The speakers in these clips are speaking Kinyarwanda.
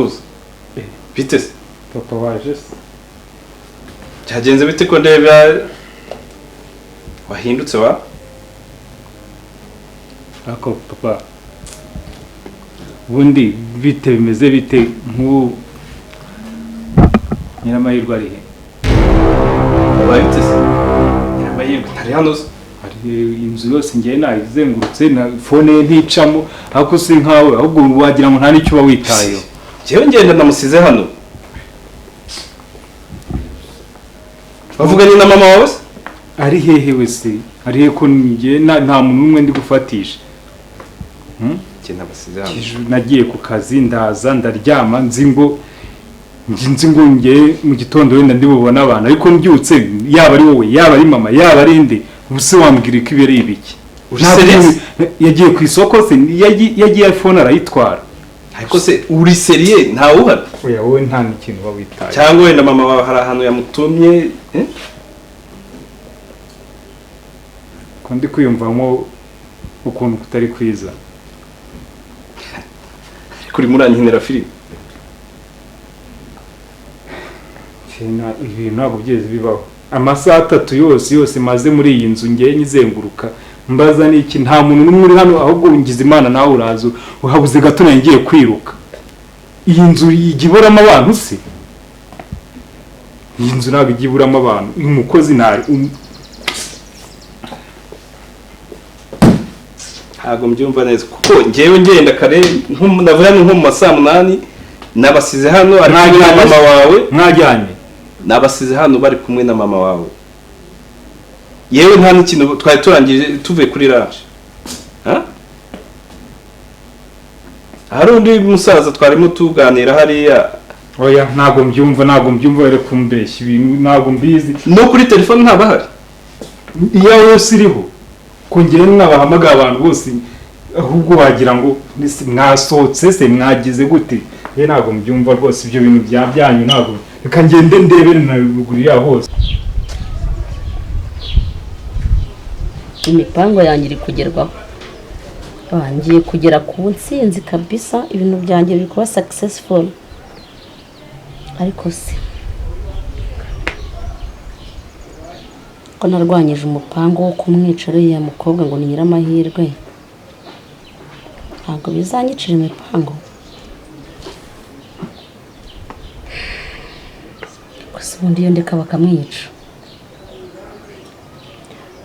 Makuza bite se papa waje se cyagenze bite ko ndeba wahindutse wa ako papa ubundi bite bimeze bite nk'ubu Nyiramahirwe ari he wabite se Nyiramahirwe ntari hano se hari inzu yose ngiye nayizengurutse na phone ye nticamo ariko si nkawe ahubwo wagira ngo nta n'icyo uba witayeho jewe ngenda namusize hano bavuganye na mama wawe se ari hehe wese ari he ko ngiye nta muntu n'umwe ndi gufatisha nabasize hano nagiye ku kazi ndaza ndaryama nzi ngo ngiye mu gitondo wenda ndibubona abantu ariko mbyutse yaba ari wowe yaba ari mama yaba ari inde ubuse wambwira ko ibere ibiki yagiye ku isoko se yagiye iPhone arayitwara ariko se uri seriye nta uhari oya wowe nta n'ikintu wawitaye cyangwa wenda mama wawe hari ahantu yamutumye ko ndi kwiyumvamo ukuntu kutari kwiza kuri murankinira filime ibintu ntabwo byeze bibaho amasaha 3 yose maze muri iyi nzu ngiye nyizenguruka mbaza niki nta muntu n'umwe uri hano ahubwo ngize Imana nawe urazo uhabuze gato ngiye kwiruka iyi nzu igiburamo abantu se iyi nzu ntabwo igiburamo abantu umukozi ntari ntabwo mbyumva neza kuko ngewe ngenda kare ndavuga ni nko mu masaha 8 nabasize hano ari kumwe na mama wawe mwajyanye nabasize hano bari kumwe na mama wawe yewe nta n'ikintu twari turangije tuvuye kuri ranch hari undi musaza twarimo tuganira hariya oya ntabwo mbyumva rero kumbeshya ibintu ntabwo mbizi no kuri telefone ntabahari iya yose iriho kongera n'abahamagara abantu bose ahubwo wagira ngo mwasohotse se mwagize gute ye ntabwo mbyumva rwose ibyo bintu byanyu ntabwo reka ngende ndebe na ruguru ya hose imipango yanjye iri kugerwaho ngiye kugera ku ntsinzi kabisa ibintu byanjye biri kuba successful ariko se ko narwanyije umupango wo kumwica uriya mukobwa ngo ni Nyiramahirwe ntabwo bizanyicira imipango gusa ubundi iyo ndeka bakamwica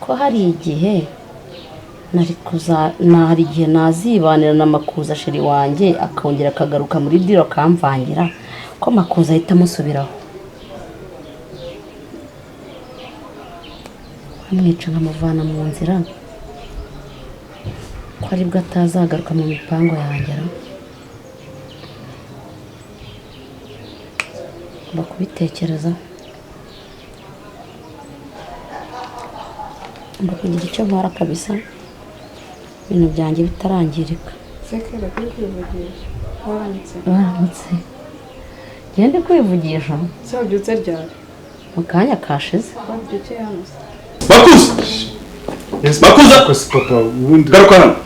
ko hari igihe hari igihe nazibanira na Makuza sheri wanjye akongera akagaruka muri diro akamvangira ko Makuza ahita amusubiraho amwica nkamuvana mu nzira ko aribwo atazagaruka mu mipango yanjye bakubitekerezaho kugira icyo nkora kabisa ibintu byanjye bitarangirika sekera kuri kwivugisha waramutse gende kwivugisha sabyutse ryari mu kanya kashize wabyuke hano Makuza papa ubundi garuka hano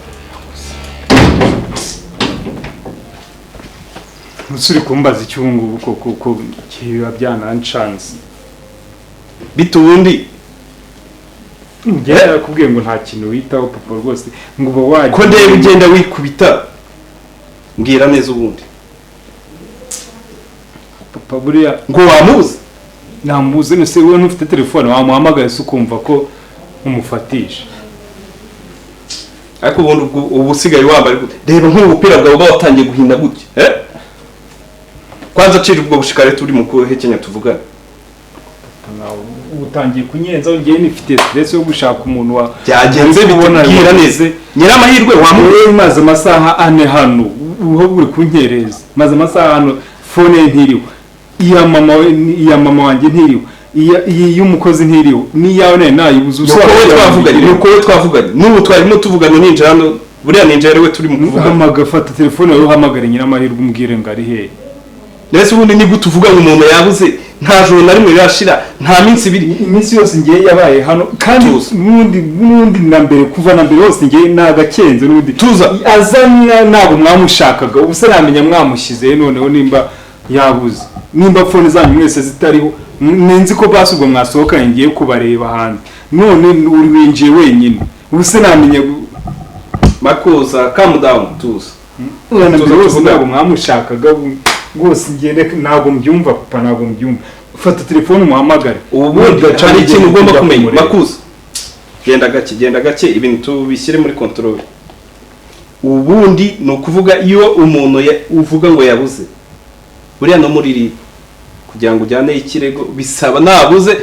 musuri kumbaza icyungu koko kiba byanancanze bitubundi ngera yakubwiye ngo nta kintu witaho papa rwose ngo uba waje ko ndeba ugenda wikubita mbwira neza ubundi papa buriya ngo wamuzi namuze nese wowe ntufite telefone wamuhamagaye se ukumva ko umufatisha ariko ubundi ubu usigaye wambaye reba nk'ubupira bwawe uba watangiye guhinda gutya kwanza acira ubwo bushikare turi mu kuhekenya tuvugana utangiye kunyenza ngiye nifite stress yo gushaka umuntu wa byagenze bitubwira neza Nyiramahirwe wamuye maze amasaha 4 hano uho buri kunkereza maze amasaha hano phone ntiriwe iya mama wanjye ntiriwe y'umukozi ntiriwe niyawe nayibuze uko twavuganye n'ubu twarimo tuvugana ninjira hano buriya ninjira we turi mu kuvugana magafata telefone yawe uhamagara Nyiramahirwe umbwire ngo ari he nese ubundi ni gute uvuga ngo umuntu yabuze nta joro na rimwe rirashira nta minsi ibiri iminsi yose ngiye yabaye hano kandi n'undi na mbere kuva na mbere hose ngiye nagakenze n'undi tuza azana ntabwo mwamushakaga ubu se namenya mwamushyize noneho nimba yabuze nimba phone zanyu mwese zitariho nenzi ko basi ubwo mwasohokanye ngiye kubareba hanze none uri winjiye wenyine ubu se namenya Makuza calm down tuza na mbere hose ntabwo mwamushakaga rwose ngende ntabwo mbyumva papa ntabwo mbyumva fata telefone umuhamagare ubundi hari ikintu ugomba kumenya Makuza genda gake ibintu tubishyire muri control ubundi no kuvuga iyo umuntu uvuga ngo yabuze buriya no muri kugira ngo ujyane ikirego bisaba nabuze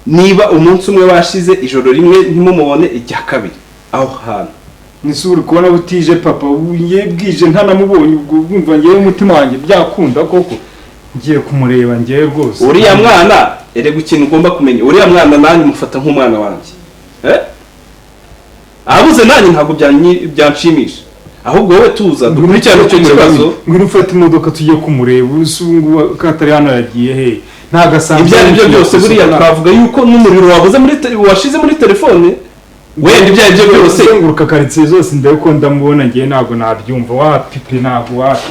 niba umunsi umwe washize ijoro rimwe ntimumubone ijya kabiri aho hantu nisuri kubona butije papa bwije ntanamubonye ubwo bwumva ngiye umutima wanjye byakunda koko ngiye kumureba ngiye rwose uriya mwana erega ikintu ugomba kumenya uriya mwana nanjye mufata nk'umwana wanjye abuze nanjye ntabwo byanshimisha ahubwo wowe tuza dukurikirane icyo kibazo ngwino ufate imodoka tujye kumureba usungu katari hano yagiye he ntagasanzwe ibyo ari byo byose buriya twavuga yuko n'umuriro wabuze washize muri telefone wenda ibyo ari byo byose nguruka karitsiye zose ndaye ko ndamubona ngiye ntabwo nabyumva wapi ntabwo wapi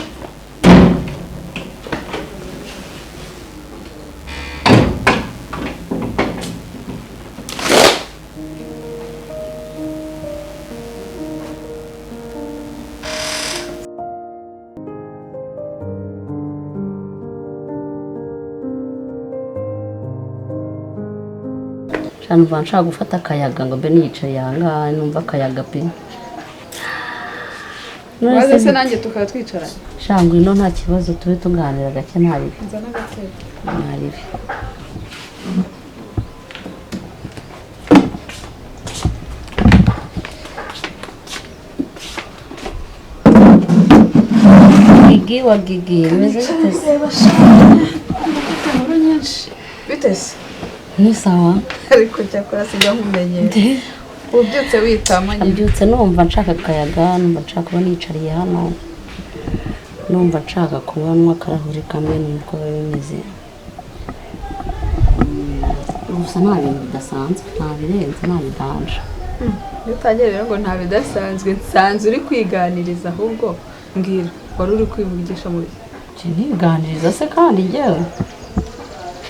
numva nshaka gufata akayaga ngo mbe niyicaye ahangaha numva akayaga pe waze se nanjye tukaba twicaranye shangwa ino nta kibazo tube tuganira gake ntaribi nzana gatebe ntaribi Gigi wa Gigi bimeze bite se inkuru nyinshi bite se ni sawa ariko cyakora sijya nkumenyera ubyutse witama nyine abyutse numva nshaka akayaga numva nshaka kuba nicariye hano numva nshaka kubanywa akarahuri kamwe nuko bimeze gusa nta bintu bidasanzwe nta birenze nta bidanje iyo utangiye rero ngo nta bidasanzwe nsanzwe uri kwiganiriza ahubwo mbwira wari uri kwivugisha muri ntibiganiriza se kandi njyewe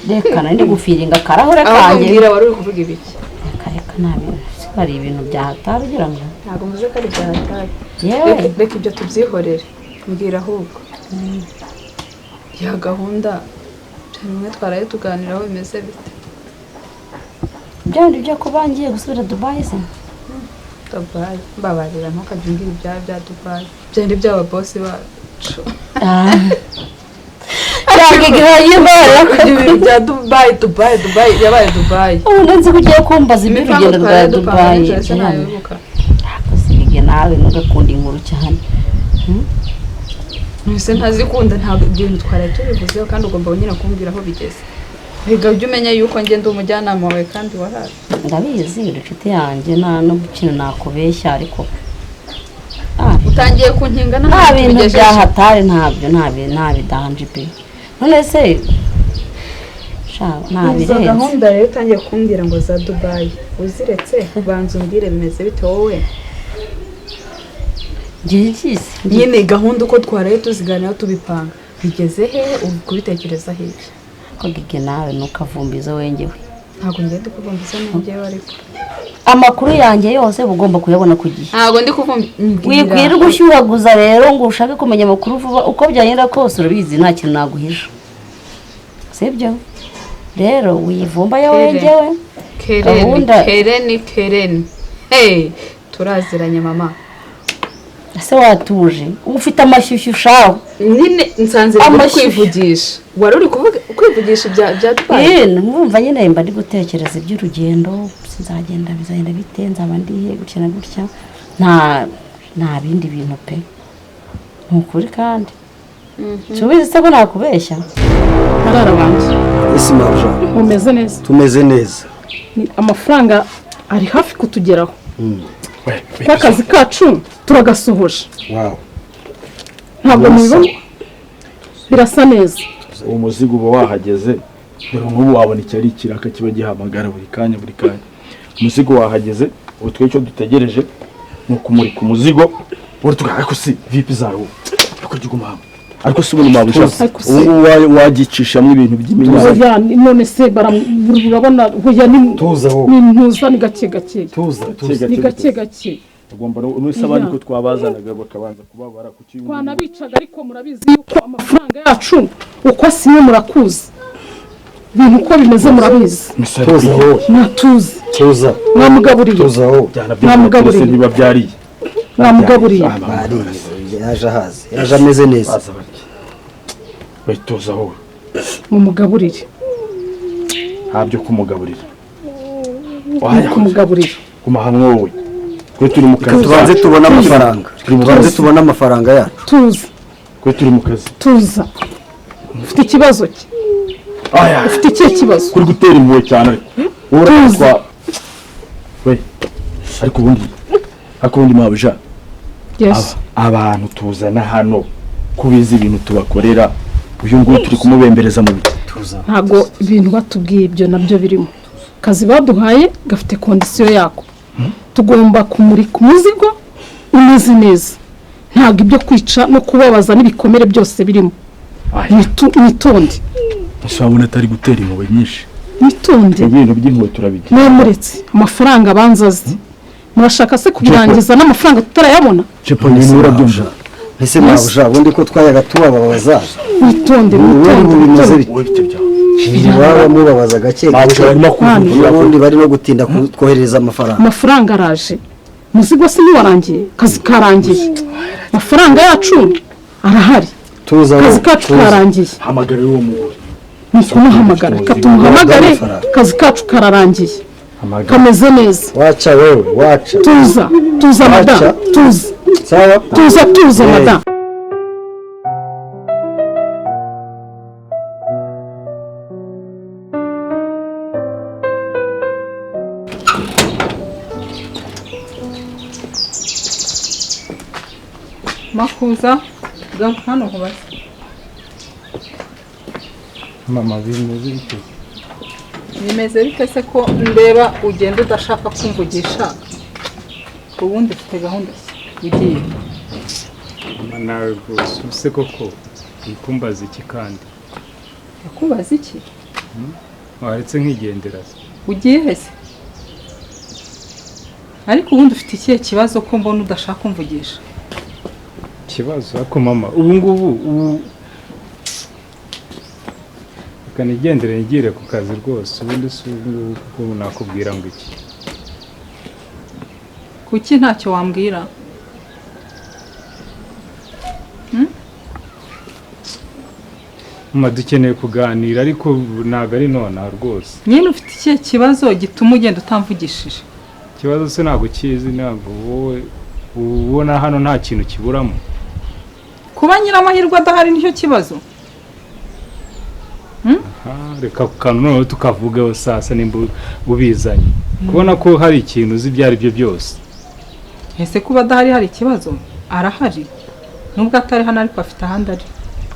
reka nari gufiringa akarahure kanjye mbwira wari uri kuvuga ibiki reka nta bintu hari ibintu byahatari ugira ngo ntabwo mvuze ko ari byahatari yewe reka ibyo tubyihorere mbwira ahubwo ya gahunda bimwe twaraye tuganiraho bimeze bite byandi byo kuba ngiye gusubira Dubai se Dubai mbabarira ntukajya umbwira ibyawe bya Dubai byandi by'aba boss bacu bya Dubai yabaye Dubai ubu nzi ko ugiye kumbaza iby'urugendo rwa Dubai akasige nawe nugakunda inkuru cyane Nise ntazikunda ntabwo ibintu twaraye tubivuzeho kandi ugomba nyine kumbwira aho bigeze biga ujye umenya yuko ngenda umujyanama wawe kandi waraje ndabizi inshuti yanjye nta no gukina nakubeshya ariko utangiye kunkinga nta bintu byahatari ntabyo nta bidanje pe none se nta birenze gahunda rero utangiye kumbwira ngo za Dubai uziretse banza umbwire bimeze bite wowe nyine gahunda uko twaraye tuziganiraho tubipanga bigeze hehe ubu kubitekereza hehe ko Gigi nawe nukavumbiza wengewe ntabwo ngende kuvumbiza n'ingewe ariko amakuru yanjye yose ugomba kuyabona ku gihe ntabwo ndi kuvumbiza wikwira gushyuraguza rero ngo ushake kumenya amakuru vuba uko byagenda kose urabizi nta kintu naguhisha sibyo rero wiyivumba yo wengewe Kereni hey turaziranye mama ese watuje ufite amashyushyu shaho nyine nsanze uri kwivugisha wari uri kwivugisha bya Dubai numva nyine mba ndi gutekereza iby'urugendo sinzagenda bizagenda bite nzaba ndihe gukina gutya nta bindi bintu pe nukuri kandi tubizi se ko nakubeshya harara banje ese mabja umeze neza tumeze neza amafaranga ari hafi kutugeraho akazi kacu turagasohoje wow ntabwo mubibona birasa neza umuzigo uba wahageze dore nk'ubu wabona iki ari ikiraka kiba gihamagara buri kanya umuzigo wahageze ubu twe icyo dutegereje ni ukumurika umuzigo buri tugaye ko si vipi zawo ukagiguma hamwe ariko si ubona mabusha ubu wagicishamo ibintu by'iminyanya oya none se urabona hoya ni ntuza ni gake ni gake agomba n'usaba ariko twabazanaga bakabanza kubabara ku kintu twanabicaga ariko murabizi yuko amafaranga yacu uko asimwe murakuzi ibintu uko bimeze murabizi tuza mwamugaburiye mwamugaburiye niba byariye mwamugaburiye yaje ameze neza tuza wowe mumugaburire ntabyo kumugaburira kumugaburira kuma hamwe wowe twe turi mu kazi tubanze tubona amafaranga yacu tuza twe turi mu kazi tuza ufite ikibazo ki ufite ikihe kibazo kuri gutera impuhwe cyane tuza we ariko ubundi mabuja abantu tuzana hano kubiza ibintu tubakorera uyu nguyu turi kumubembereza mu biti ntago ibintu batubwiye ibyo nabyo birimo kazi baduhaye gafite kondisiyo yako tugomba kumurika umuzigo umeze neza ntabwo ibyo kwica no kubabaza n'ibikomere byose birimo nitonde usabona atari gutera impuhwe nyinshi nitonde ibintu by'impuhwe turabigira mwemuretse amafaranga abanza azi murashaka se kubirangiza n'amafaranga tutarayabona cepo nyine urabyumva ese mabuja ubundi ko twayaga tubabaza nitonde baba mubabaza gake ubundi bari no gutinda twohereza amafaranga araje umuzigo se ntiwarangiye kazi karangiye amafaranga yacu arahari kazi kacu karangiye hamagarira uwo mugore nikumuhamagara katumuhamagare kazi kacu kararangiye kameze neza waca wewe waca tuza madam tuza madam Makuza hano kubaza mama bimeze bite se ko ndeba ugenda udashaka kumvugisha ubundi ufite gahunda ugiye nawe rwose use koko ikumbaza iki kandi yakubaza iki waretse nkigendera ugiye hese ariko ubundi ufite ikihe kibazo ko mbona udashaka kumvugisha ikibazo ariko mama ubu ngubu kanigendere ngire ku kazi rwose ubundi si ubu nakubwira ngo iki kuki ntacyo wambwira mama dukeneye kuganira ariko ntabwo ari nonaha rwose nyine ufite ikihe kibazo gituma ugenda utamvugishije ikibazo se ntabwo ukizi ntabwo wowe ubona hano nta kintu kiburamo kuba nyiramahirwe adahari nicyo kibazo reka ku kantu noneho tukavugeho sasa nimba ubizanye kubona ko hari ikintu uzi ibyo ari byo byose ese kuba adahari hari ikibazo arahari nubwo atari hano ariko afite ahandi ari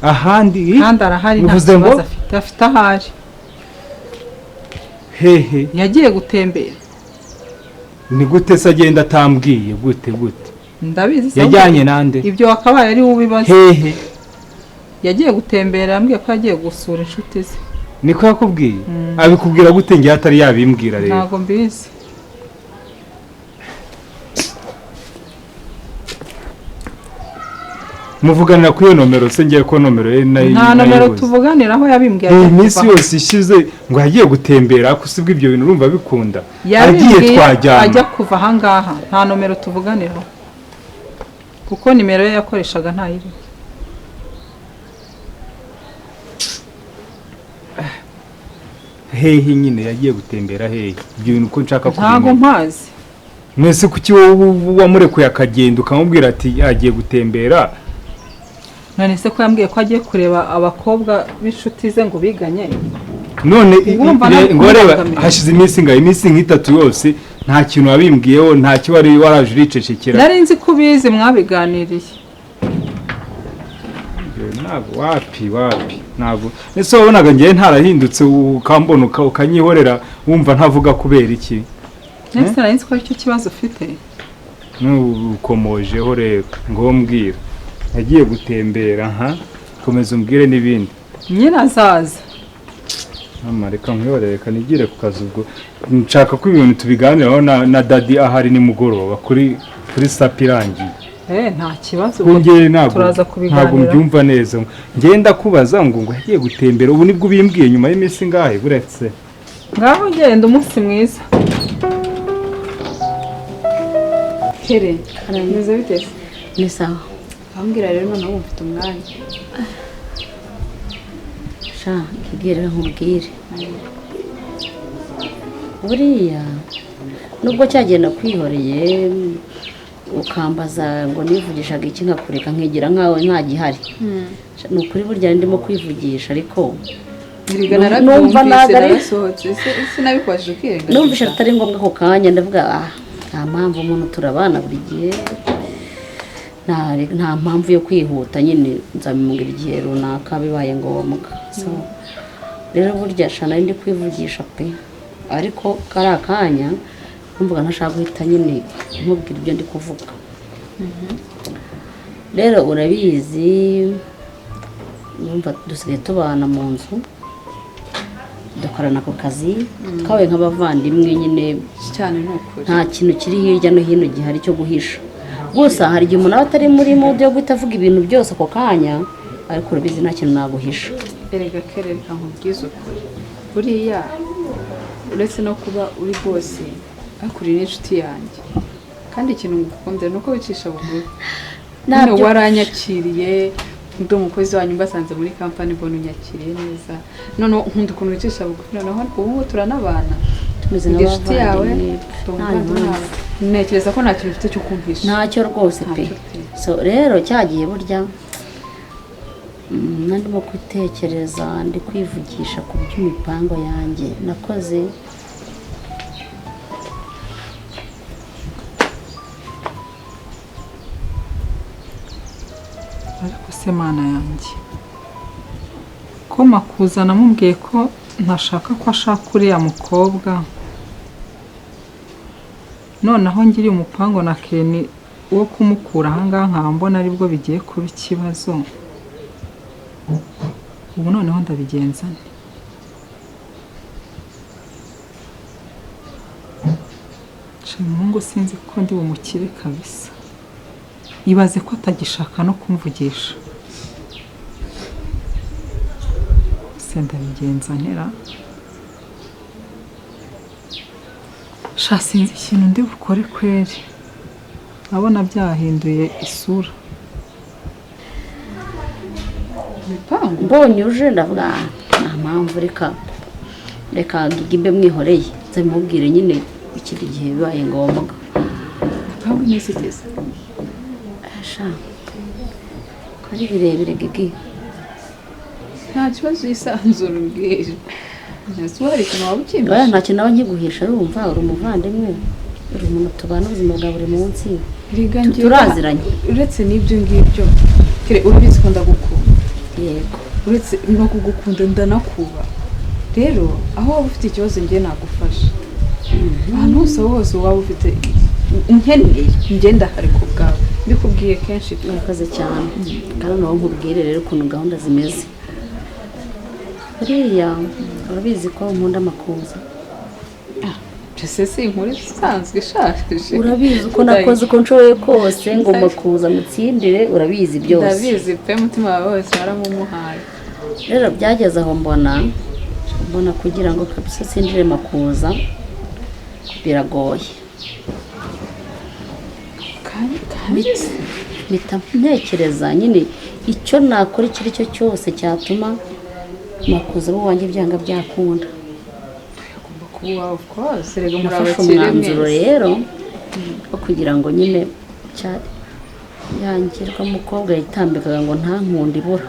ahandi arahari nta kibazo afite ahari hehe yagiye gutembera ni gute se agenda atambwiye gute ndabizi yajyanye nande ibyo wakabaye ari ubibaza hehe yagiye gutembera yambwiye ko yagiye gusura inshuti ze niko yakubwiye abikubwira gute ngiye atari yabimbwira rero ntabwo mbizi muvuganira kuri iyo nomero se ngiye ko nomero ye nta nomero tuvuganiraho yabimbwiye iminsi yose ishize ngo yagiye gutembera kusibwa ibyo bintu urumva bikunda yagiye twajyana ajya kuva ahangaha nta nomero tuvuganiraho kuko nimero ye yakoreshaga ntayiri hehe nyine yagiye gutembera hehe ibyo bintu uko nshaka kubimenya ntabwo mpazi mwese kuki wowe wamurekuye akagenda ukamubwira ati yagiye gutembera none se ko yambwiye ko agiye kureba abakobwa b'inshuti ze ngo biganye none ngo reba hashize iminsi nk'itatu yose nta kintu wabimbwiyeho nta cyo wari waraje uricecekera nari nzi ko ubizi mwabiganiriye ntabwo wapi ntabwo ese wabonaga ngewe ntarahindutse ukambona ukanyihorera wumva ntavuga kubera iki ndetse nari nzi ko aricyo kibazo ufite nukomojeho rero ngo mbwira agiye gutembera komeza umbwire n'ibindi nyine azaza reka nkwihorere nigire ku kazi ubwo nshaka ko ibintu tubiganiraho na dadi ahari nimugoroba kuri sapi irangiye nta kibazo turaza kubiganira ntabwo mbyumva neza ngenda kubaza ngo yagiye gutembera ubu nibwo ubimbwiye nyuma y'iminsi ngahe buretse ngaho genda umunsi mwiza kere neza bitese ni sawa ahambwira rero noneho mfite umwanya sha kibwire nkubwire buriya nubwo cyagenda kwihoreye ukambaza ngo nivugishaga iki nkakureka nkigira nkawe nta gihari ni ukuri burya ndimo kwivugisha ariko numva narasohotse sinabikwaje ukirenga numvisha atari ngombwa ako kanya ndavuga nta mpamvu umuntu turabana buri gihe nta mpamvu yo kwihuta nyine nzabimubwira igihe runaka bibaye ngombwa rero burya shana ndi kwivugisha pe ariko kari akanya numvaga ntashaka guhita nyine nkubwira ibyo ndi kuvuga rero urabizi numva dusigaye tubana mu nzu dukorana ako kazi twabaye nk'abavandimwe nyine cyane n'ukuri nta kintu kiri hirya no hino gihari cyo guhisha gusa hari igihe umuntu aba atari muri mudu yo guhita avuga ibintu byose ako kanya ariko urabizi nta kintu naguhisha erega kereka nkubwiza ukuri buriya uretse no kuba uri bose ariko uri n'inshuti yanjye kandi ikintu ngukundira ni uko wicisha bugufi none waranyakiriye ndi umukozi wanyu mbasanze muri kampani mbona unyakiriye neza none nkunda ukuntu wicisha bugufi noneho ubu turanabana tumeze nk'inshuti yawe ntekereza ko nta kintu ufite cyo kumvisha ntacyo rwose pe so rero cyagiye burya ndimo kwitekereza ndi kwivugisha ku by'imipango yanjye nakoze ariko se mana yanjye ko Makuza namubwiye ko ntashaka ko ashaka uriya mukobwa noneho ngiriye umupango na Keni wo kumukura ahangaha nkaba mbona aribwo bigiye kuba ikibazo ubu noneho ndabigenza nte Mungu sinzi ko ndi bumukire kabisa ibaze ko atagishaka no kumvugisha se ndabigenza ntera sha sinzi ikintu ndi bukore kweri abona byahinduye isura mbonye uje ndavuga nta mpamvu reka ngigimbe mwihoreye nzamubwire nyine ikindi gihe bibaye ngombwa ntabwo nizigeze sha kari birebire gigi nta kibazo yisanzura ubwije ntabwo hari ikintu waba ukimba nta kintu naba nkiguhisha urumva uri umuvandimwe uri umuntu tubana ubuzima bwa buri munsi turaziranye uretse n'ibyo ngibyo urabizi ko ndagukunda yego uretse no kugukunda ndanakuba rero aho waba ufite ikibazo njye nagufasha ahantu hose waba ufite nkeneye ngenda hari ku bwawe mbikubwiye kenshi murakoze cyane kandi nawe nkubwire rero ukuntu gahunda zimeze buriya urabizi ko nkunda Makuza ese si inkuru isanzwe ishaje urabizi uko nakoze uko nshoboye kose ngo Makuza mutsindire urabizi byose ndabizi pe mutima wawe wose waramumuhaye rero byageze aho mbona kugira ngo kabisa sindire Makuza biragoye mpita ntekereza nyine icyo nakora icyo ari cyo cyose cyatuma Makuza abo wanjye byanga byakunda nafashe umwanzuro rero wo kugira ngo nyine yangirwa umukobwa yitambikaga ngo nta nkundi ibura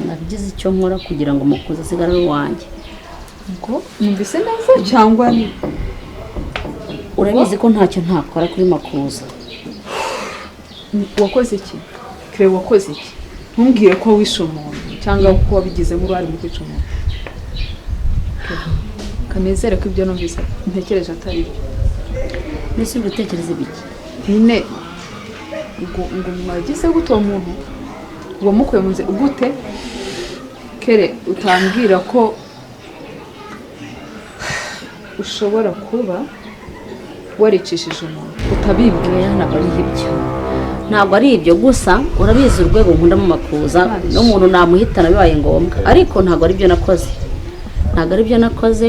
nabigize icyo nkora kugira ngo Makuza asigare ari uwanjye ngo numvise neza cyangwa urabizi ko ntacyo ntakora kuri Makuza wakoze iki kire wakoze iki ntumbwire ko wishe umuntu cyangwa ko wabigizemo uruhare mu kwica umuntu kanezere ko ibyo numvise ntekereje atari byo mbese uri gutekereza ibiki nyine ngo mwagize gute uwo muntu wamukuye mu nzira gute kere utambwira ko ushobora kuba waricishije umuntu utabibwiye ntabwo ari ibyo gusa urabizi urwego nkundamo Makuza n'umuntu namuhitana bibaye ngombwa ariko ntabwo ari byo nakoze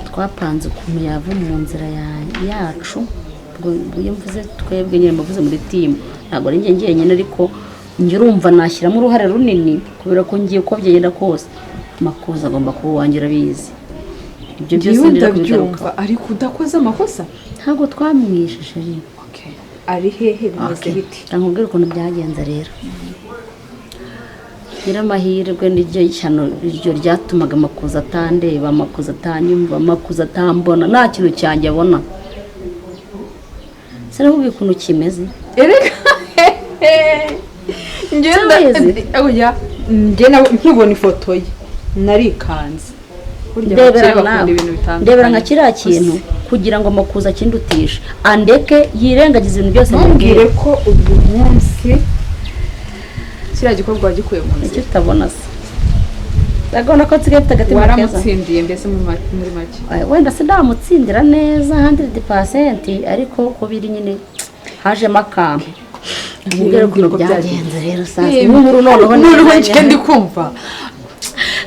twapanze ukuntu yava mu nzira yacu iyo mvuze twebwe nyine mvuze muri timu ntabwo ari njye njyenyine ariko njye urumva nashyiramo uruhare runini kubera ko ngiye uko byagenda kose Makuza agomba kuba uwanjye urabizi ibyo byose ndabyumva ariko udakoze amakosa ntabwo twamwishishe rero ari hehe bimeze biti nkubwira ukuntu byagenze rero Nyiramahirwe niryo ishyano iryo ryatumaga Makuza atandeba Makuza atanyumva Makuza atambona nta kintu cyanjye abona sinakubwiye ukuntu kimeze erega njye nkibona ifoto ye narikanze ndebera nka kiriya kintu kugira ngo Makuza akindutishe andeke yirengagiza ibintu byose mubwire ko uyu munsi kiriya gikorwa wagikuye mu nzira icyo utabona se ndabona ko nsigaye mfite agatima keza waramutsindiye mbese muri make wenda sindamutsindira neza 100% ariko ko biri nyine hajemo akantu mbwira ukuntu byagenze rero sasa inkuru noneho ndi kumva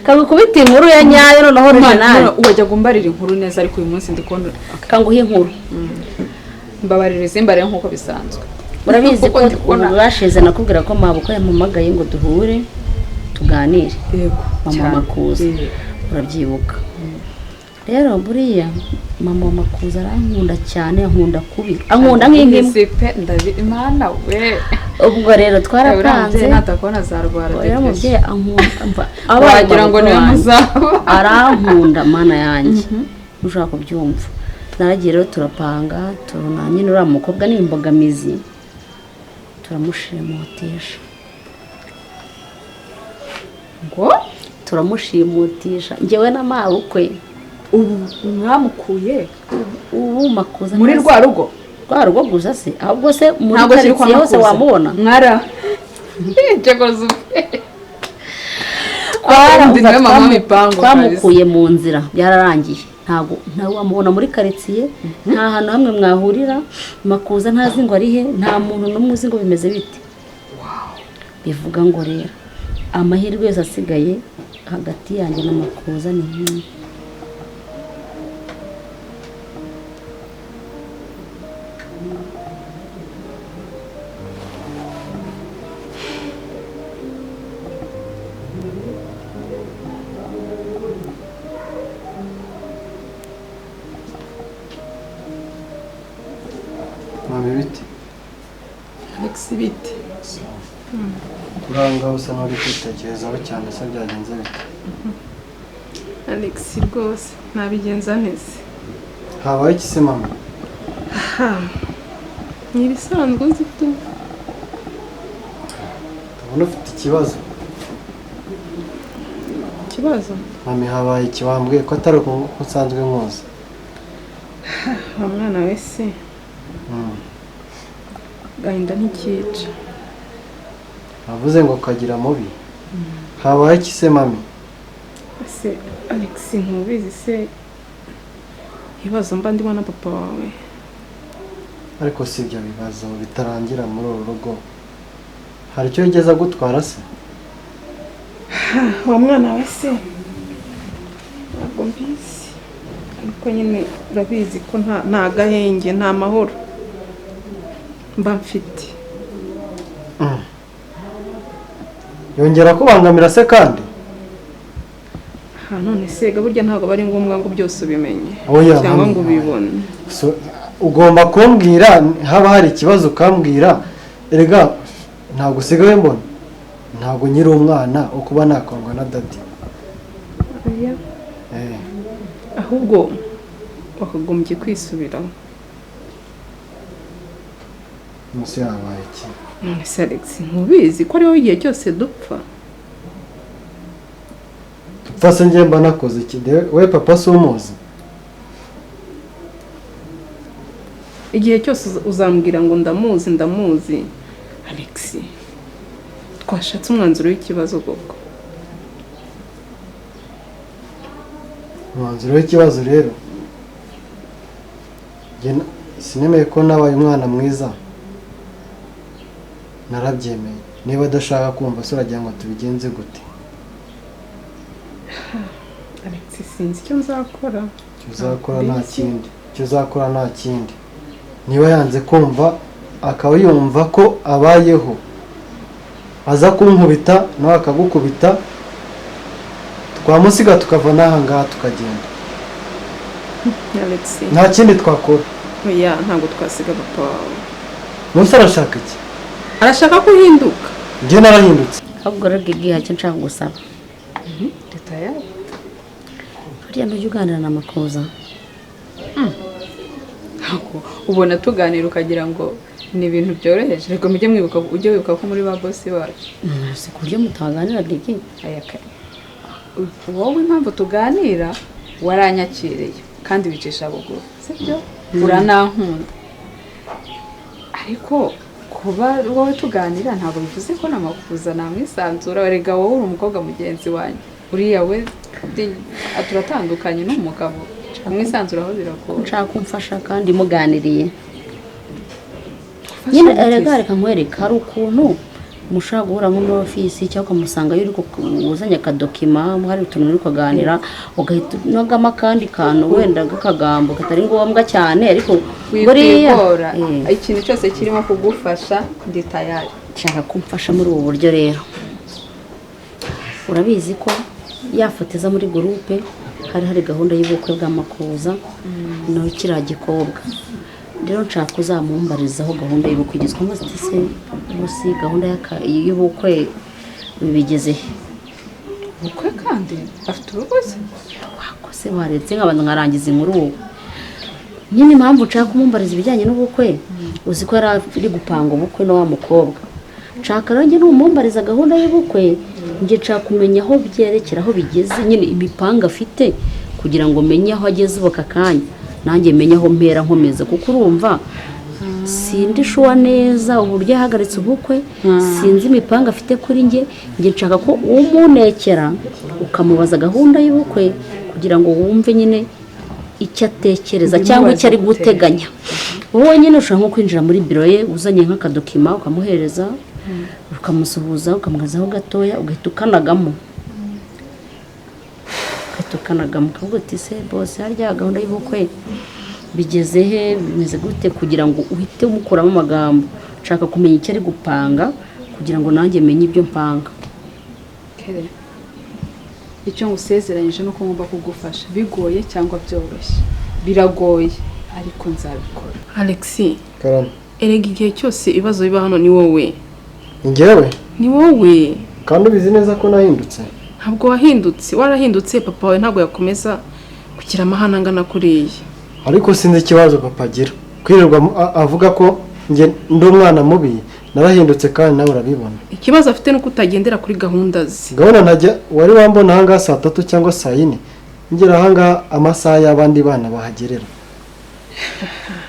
kagukubita inkuru ya nyayo noneho original wajya gumbarira inkuru neza ariko uyu munsi ndikona kanguha inkuru mbabarira izimbare nkuko bisanzwe urabizi ko urashize nakubwira ko mabuko yampamagaye ngo duhure tuganire mama Makuza urabyibuka rero buriya mama Makuza arankunda cyane ankunda kubi ankunda nk'inkimwe imana we ubwo rero twarapanze natakona zarwara rero mubye ankunda wagira ngo niwe muzaba arankunda mana yanjye ushaka kubyumva naragiye rero turapanga turona nyine uriya mukobwa ni imbogamizi turamushimutisha ngo turamushimutisha njyewe na mabukwe ubu mwamukuye ubu Makuza muri rwa rugo gusa se ahubwo se muri karitsiye hose wamubona mwara twamukuye mu nzira byararangiye ntabwo wamubona muri karitsiye nta hantu hamwe mwahurira Makuza ntazi ngo ari he nta muntu n'umwe uzi ngo bimeze bite bivuga ngo rero amahirwe yose asigaye hagati yanjye na Makuza ni nk'iyi ibiti Alex ibiti uranga usa n'uri kwitekerezaho cyane se byagenze bite Alex rwose nabigenza neza habaye iki se mama ni ibisanzwe uzi tu tubona ufite ikibazo mami habaye iki wambwiye ko atari uko usanzwe nkuzi umwana wese gahinda ntikica avuze ngo kagira mubi habaye iki se mami ese Alex ntubizi se ibibazo mba ndimo na papa wawe ariko si ibyo bibazo bitarangira muri uru rugo hari icyo yigeze agutwara se uwo mwana we se ntabwo mbizi ariko nyine urabizi ko nta gahenge nta mahoro mba mfite yongera kubangamira se kandi none se burya ntabwo bari ngombwa ngo byose ubimenye Oya, cyangwa mami. ngo ubibone ugomba kumbwira haba hari ikibazo ukambwira erega ntabwo usigaye mbona ntabwo nyiri umwana wo kuba nakongwa na dadi ahubwo wakagombye kwisubiraho Musi yabaye iki? Ese Alex ntubizi ko ari wowe igihe cyose dupfa. Dupfa se njye mba nakoze iki? We papa si umuzi? Igihe cyose uzambwira ngo ndamuzi Alex, twashatse umwanzuro w'ikibazo koko. Umwanzuro w'ikibazo rero sinemeye ko nabaye umwana mwiza, narabyemeye. Niba adashaka kumva se uragira ngo tubigenze gute? Alex sinzi icyo nzakora. Icyo uzakora nta kindi. Niba yanze kumva akaba yumva ko abayeho aza kunkubita nawe akagukubita, twamusiga tukava n'aha ngaha tukagenda. Alex Nta kindi twakora. oya ntabwo twasiga papa wawe. Musa arashaka iki? Arashaka ko uhinduka. Njye narahindutse. ahubwo rero igihe cyo nshaka gusaba Leta yawe buriya ntujya uganira na Makuza. ubona tuganira ukagira ngo ni ibintu byoroheje, reka mujye mwibuka, ujye wibuka ko muri ba bosi bacu. Si ku buryo mutaganira Digi. Wowe impamvu tuganira waranyakiriye kandi wicisha bugufi, sibyo? Uranankunda. Ariko kuba wowe tuganira ntabwo bivuze ko namakuza namwisanzura. Erega wowe uri umukobwa mugenzi wanjye, uriya we turatandukanye n'umugabo, kumwisanzura aho biragoye. Nshaka kumfasha kandi muganiriye nyine. Erega reka nkwereka, hari ukuntu mushaka guhura muri ofisi cyangwa ukamusanga yuri uzanye akadokima, hari utuntu uri kuganira ugahita unogamo akandi kantu wenda gakagambo katari ngombwa cyane, ariko wibwira ikintu cyose kirimo kugufasha ndi tayari. Nshaka kumfasha muri ubu buryo rero. Urabizi ko yafateza muri groupe hari gahunda y'ubukwe bwa Makuza no kiriya gikobwa. Rero nshaka kuzamumbarizaho gahunda y'ubukwe igizwe amaze se bose gahunda y'ubukwe bibigeze he? Ubukwe kandi afite urugoze wakose waretse nk'abantu nkarangiza inkuru. Nyine impamvu nshaka kumumbariza ibijyanye n'ubukwe, uzi ko ari gupanga ubukwe no wa mukobwa. Nshaka rero njye n'umumbariza gahunda y'ubukwe, njye nshaka kumenya aho byerekera, aho bigeze, nyine imipanga afite, kugira ngo menye aho ageze ubu akanya, nanjye menye aho mpera nkomeza, kuko urumva sindishuwa neza uburyo yahagaritse ubukwe, sinzi imipanga afite kuri njye nshaka ko umunekera ukamubaza gahunda y'ubukwe kugira ngo wumve nyine icyo atekereza cyangwa icyo ari guteganya. Wowe nyine ushaka nko kwinjira muri biro ye uzanye nk'akadokima ukamuhereza, ukamusuhuza, ukamugazaho gatoya, ugahita ukanagamo ukavuga uti se bose harya gahunda y'ubukwe bigeze he, bimeze gute, kugira ngo uhite umukuramo amagambo. Nshaka kumenya icyo ari gupanga kugira ngo nanjye menye ibyo mpanga. icyo ngusezeranyije no ko ngomba kugufasha, bigoye cyangwa byoroshye. Biragoye ariko nzabikora. Alex Karame. erega igihe cyose ibibazo biba hano ni wowe. Njyewe? Ni wowe. Kandi ubizi neza ko nahindutse. Ntabwo wahindutse, warahindutse. Papa wawe ntabwo yakomeza kugira amahana angana kuriya. Ariko sinzi ikibazo papa agira, kwirirwa avuga ko njye ndi umwana mubi. Narahindutse kandi nawe urabibona. Ikibazo afite nuko utagendera kuri gahunda ze. Gahunda ntajya, wari wambona ahangaha saa 3 cyangwa saa 4, ngera ahangaha amasaha y'abandi bana bahagerera.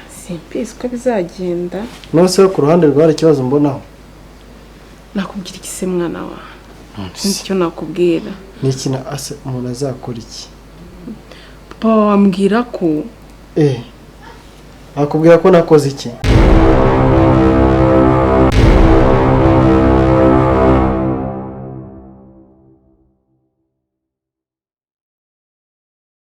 Simpizi ko bizagenda. Nose ku ruhande rwari ikibazo mbonaho. Nakubwira iki se mwana wa? Sinzi icyo nakubwira. Ni iki ase umuntu azakora iki? Papa wambwira ko akubwira ko nakoze iki?